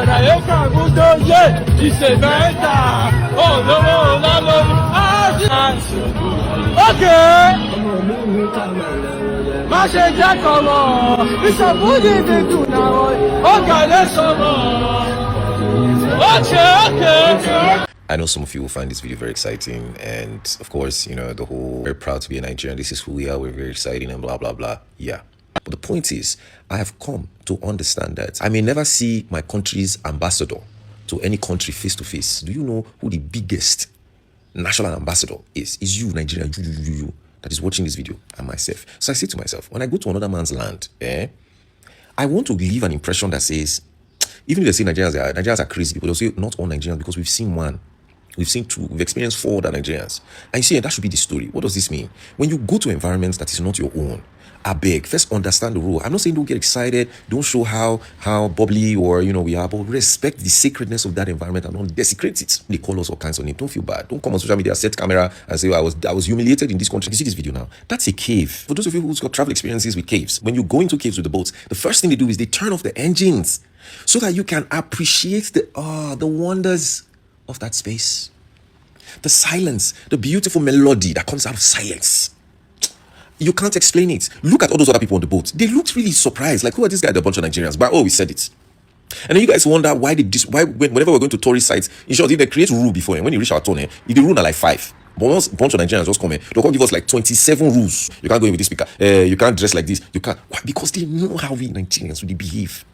I know some of you will find this video very exciting, and of course, you know, the whole "we're proud to be a Nigerian, this is who we are, we're very exciting," and blah blah blah. Yeah. But the point is, I have come to understand that I may never see my country's ambassador to any country face to face. Do you know who the biggest national ambassador is? Is you, Nigerian, you that is watching this video, and myself. So I say to myself, when I go to another man's land, I want to leave an impression that says, even if they say Nigerians are crazy people, they'll say not all Nigerians, because we've seen one. We've seen two. We've experienced 4 other Nigerians. And you see, that should be the story. What does this mean? When you go to environments that is not your own, I beg, first understand the rule. I'm not saying don't get excited, don't show how bubbly or we are, but respect the sacredness of that environment and don't desecrate it. They call us all kinds of names. Don't feel bad. Don't come on social media, set camera and say, I was humiliated in this country. You see this video now? That's a cave. For those of you who's got travel experiences with caves, when you go into caves with the boats, the first thing they do is they turn off the engines so that you can appreciate the wonders of that space. The silence, the beautiful melody that comes out of silence. You can't explain it. Look at all those other people on the boat. They looked really surprised. Like, who are these guys? They're a bunch of Nigerians. But we said it. And then you guys wonder why whenever we're going to tourist sites, in short, if they create rule before, and when you reach our turn, if the rule are like 5. But once a bunch of Nigerians just come in, they'll come give us like 27 rules. You can't go in with this speaker. You can't dress like this. You can't. Why? Because they know how we Nigerians really behave.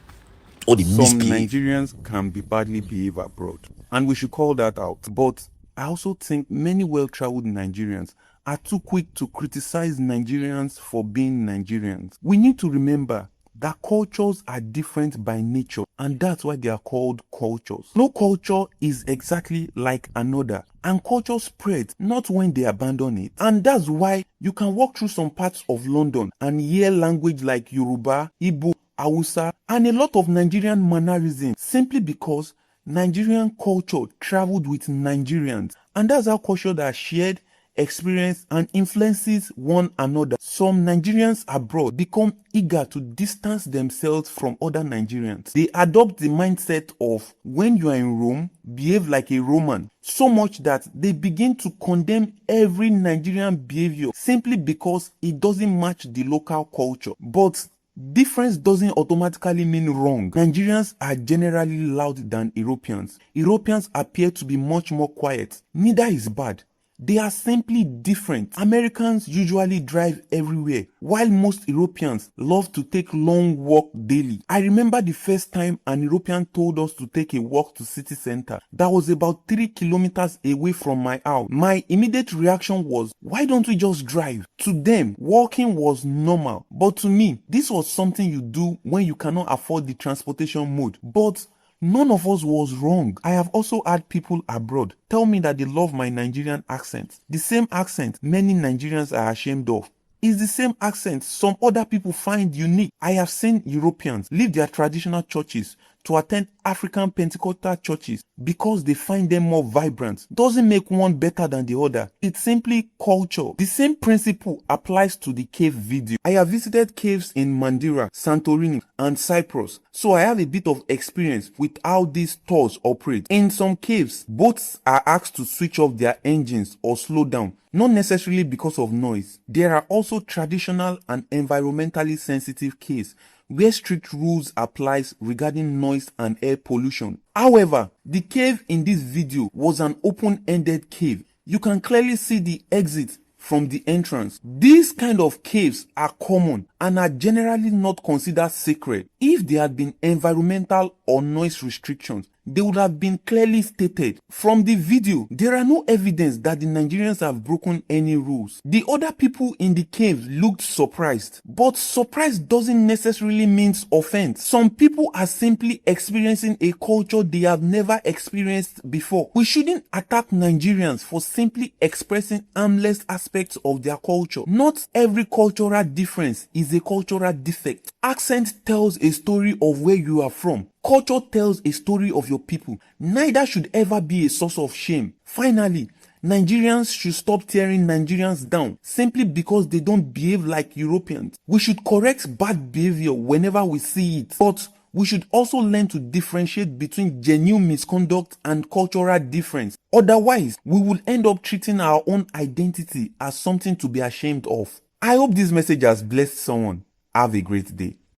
Or they misbehave. Some Nigerians can be badly behave abroad. And we should call that out. But I also think many well-traveled Nigerians are too quick to criticize Nigerians for being Nigerians. We need to remember that cultures are different by nature, and that's why they are called cultures. No culture is exactly like another, and culture spreads not when they abandon it. And that's why you can walk through some parts of London and hear language like Yoruba, Igbo, Hausa, and a lot of Nigerian mannerisms simply because Nigerian culture traveled with Nigerians, and that's how cultures are shared, experience, and influences one another. Some Nigerians abroad become eager to distance themselves from other Nigerians. They adopt the mindset of when you are in Rome, behave like a Roman, so much that they begin to condemn every Nigerian behavior simply because it doesn't match the local culture. But difference doesn't automatically mean wrong. Nigerians are generally loud than Europeans. Europeans appear to be much more quiet. Neither is bad. They are simply different. Americans usually drive everywhere, while most Europeans love to take long walks daily. I remember the first time an European told us to take a walk to city center. That was about 3 kilometers away from my house. My immediate reaction was, why don't we just drive? To them, walking was normal. But to me, this was something you do when you cannot afford the transportation mode. But none of us was wrong. I have also had people abroad tell me that they love my Nigerian accent. The same accent many Nigerians are ashamed of. It's the same accent some other people find unique. I have seen Europeans leave their traditional churches to attend African Pentecostal churches because they find them more vibrant. Doesn't make one better than the other. It's simply culture. The same principle applies to the cave video. I have visited caves in Madeira, Santorini, and Cyprus, so I have a bit of experience with how these tours operate. In some caves, boats are asked to switch off their engines or slow down, not necessarily because of noise. There are also traditional and environmentally sensitive caves where strict rules applies regarding noise and air pollution. However, the cave in this video was an open-ended cave. You can clearly see the exit from the entrance. These kind of caves are common and are generally not considered sacred. If there had been environmental or noise restrictions, they would have been clearly stated. From the video, there are no evidence that the Nigerians have broken any rules. The other people in the cave looked surprised, but surprise doesn't necessarily mean offense. Some people are simply experiencing a culture they have never experienced before. We shouldn't attack Nigerians for simply expressing harmless aspects of their culture. Not every cultural difference is a cultural defect. Accent tells a story of where you are from. Culture tells a story of your people. Neither should ever be a source of shame. Finally, Nigerians should stop tearing Nigerians down simply because they don't behave like Europeans. We should correct bad behavior whenever we see it, but we should also learn to differentiate between genuine misconduct and cultural difference. Otherwise, we will end up treating our own identity as something to be ashamed of. I hope this message has blessed someone. Have a great day.